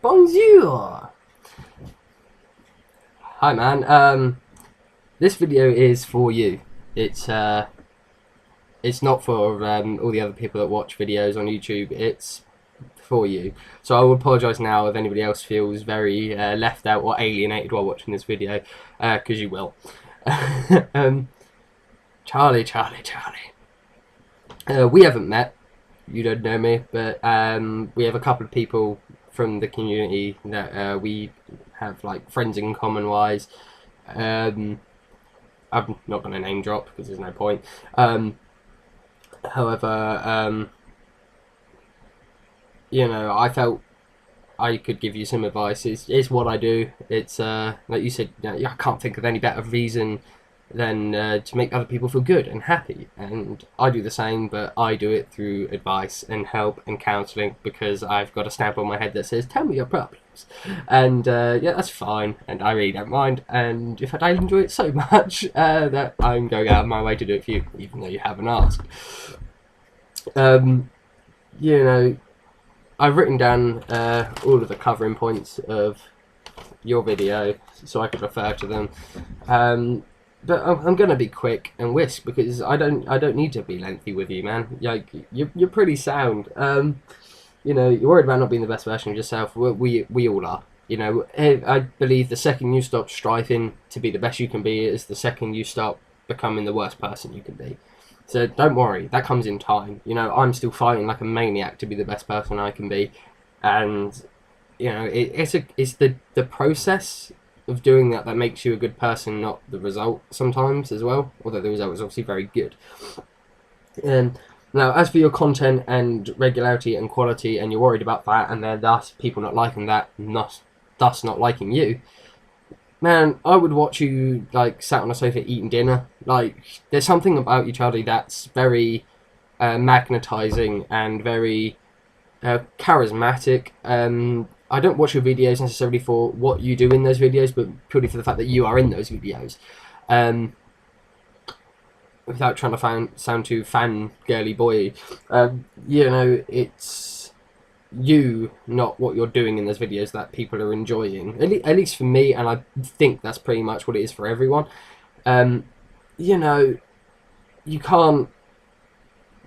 Bonjour! Hi man, this video is for you. It's not for all the other people that watch videos on YouTube, it's for you. So I will apologise now if anybody else feels very left out or alienated while watching this video, because you will. Charlie. We haven't met, you don't know me, but we have a couple of people from the community that we have like friends in common wise. I'm not going to name drop because there's no point. However, you know, I felt I could give you some advice. It's what I do. It's like you said, I can't think of any better reason than to make other people feel good and happy. And I do the same, but I do it through advice and help and counselling because I've got a stamp on my head that says, tell me your problems. And yeah, that's fine. And I really don't mind. And in fact, I enjoy it so much that I'm going out of my way to do it for you, even though you haven't asked. You know, I've written down all of the covering points of your video so I could refer to them. But I'm gonna be quick and whisk because I don't need to be lengthy with you, man. Like you're pretty sound. You know, you're worried about not being the best version of yourself. We all are. You know, I believe the second you stop striving to be the best you can be is the second you start becoming the worst person you can be. So don't worry, that comes in time. You know, I'm still fighting like a maniac to be the best person I can be, and you know, it's the process of doing that makes you a good person, not the result sometimes as well, although the result is obviously very good. Now, as for your content and regularity and quality, and you're worried about that, and then thus people not liking that, thus not liking you, man, I would watch you like sat on a sofa eating dinner. Like, there's something about you, Charlie, that's very magnetizing and very charismatic. I don't watch your videos necessarily for what you do in those videos, but purely for the fact that you are in those videos. Without trying to sound too fangirly boy, you know, it's you, not what you're doing in those videos that people are enjoying. At least for me, and I think that's pretty much what it is for everyone. You know, you can't.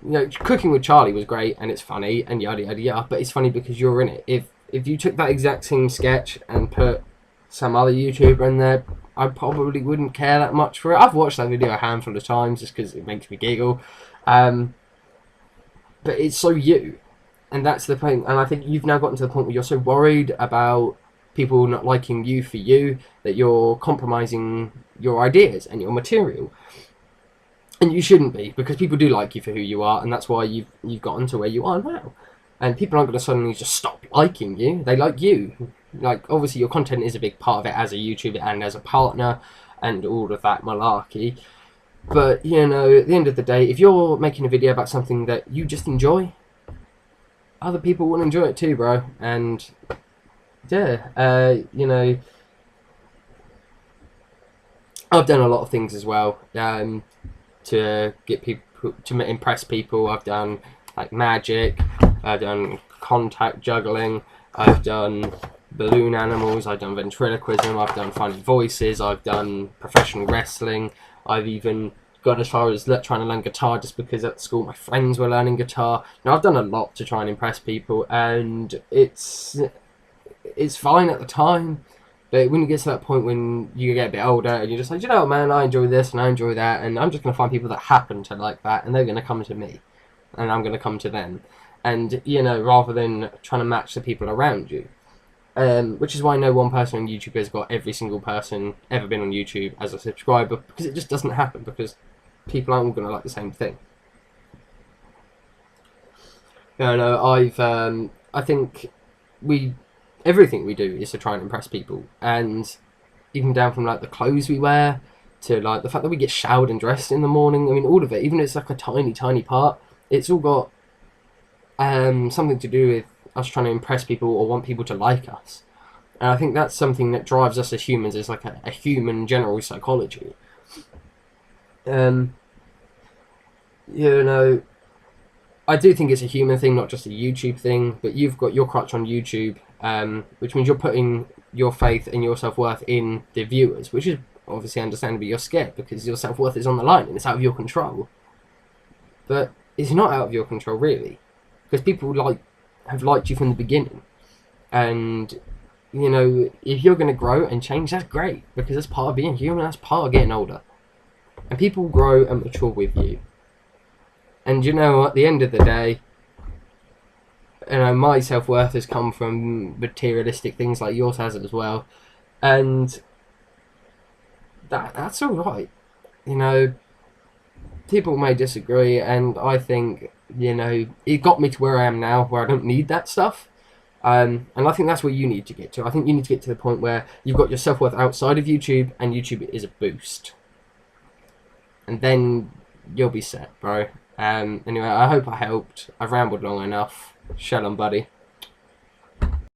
You know, cooking with Charlie was great and it's funny and yada yada yada, but it's funny because you're in it. If you took that exact same sketch and put some other YouTuber in there, I probably wouldn't care that much for it. I've watched that video a handful of times just because it makes me giggle. But it's so you. And that's the point. And I think you've now gotten to the point where you're so worried about people not liking you for you that you're compromising your ideas and your material. And you shouldn't be, because people do like you for who you are, and that's why you've gotten to where you are now. And people aren't going to suddenly just stop liking you. They like you. Like, obviously, your content is a big part of it as a YouTuber and as a partner and all of that malarkey. But, you know, at the end of the day, if you're making a video about something that you just enjoy, other people will enjoy it too, bro. And, yeah, you know, I've done a lot of things as well to get people, to impress people. I've done, like, magic. I've done contact juggling, I've done balloon animals, I've done ventriloquism, I've done funny voices, I've done professional wrestling, I've even gone as far as trying to learn guitar just because at school my friends were learning guitar. You know, I've done a lot to try and impress people, and it's fine at the time, but when you get to that point when you get a bit older and you're just like, you know what, man, I enjoy this and I enjoy that, and I'm just going to find people that happen to like that, and they're going to come to me, and I'm going to come to them. And, you know, rather than trying to match the people around you. Which is why no one person on YouTube has got every single person ever been on YouTube as a subscriber, because it just doesn't happen, because people aren't all going to like the same thing. You know, I think everything we do is to try and impress people, and even down from like the clothes we wear to like the fact that we get showered and dressed in the morning. I mean, all of it, even if it's like a tiny part, it's all got something to do with us trying to impress people or want people to like us. And I think that's something that drives us as humans, is like a human general psychology. You know, I do think it's a human thing, not just a YouTube thing. But you've got your crutch on YouTube, which means you're putting your faith and your self-worth in the viewers, which is obviously understandably you're scared because your self-worth is on the line and it's out of your control. But it's not out of your control, really, because people have liked you from the beginning. And, you know, if you're going to grow and change, that's great, because that's part of being human, that's part of getting older. And people grow and mature with you. And you know, at the end of the day, you know, my self-worth has come from materialistic things like yours has as well. And that's all right. You know, people may disagree, and I think, you know, it got me to where I am now, where I don't need that stuff. And I think that's where you need to get to. I think you need to get to the point where you've got your self-worth outside of YouTube, and YouTube is a boost. And then you'll be set, bro. Anyway, I hope I helped. I've rambled long enough. Shalom, buddy.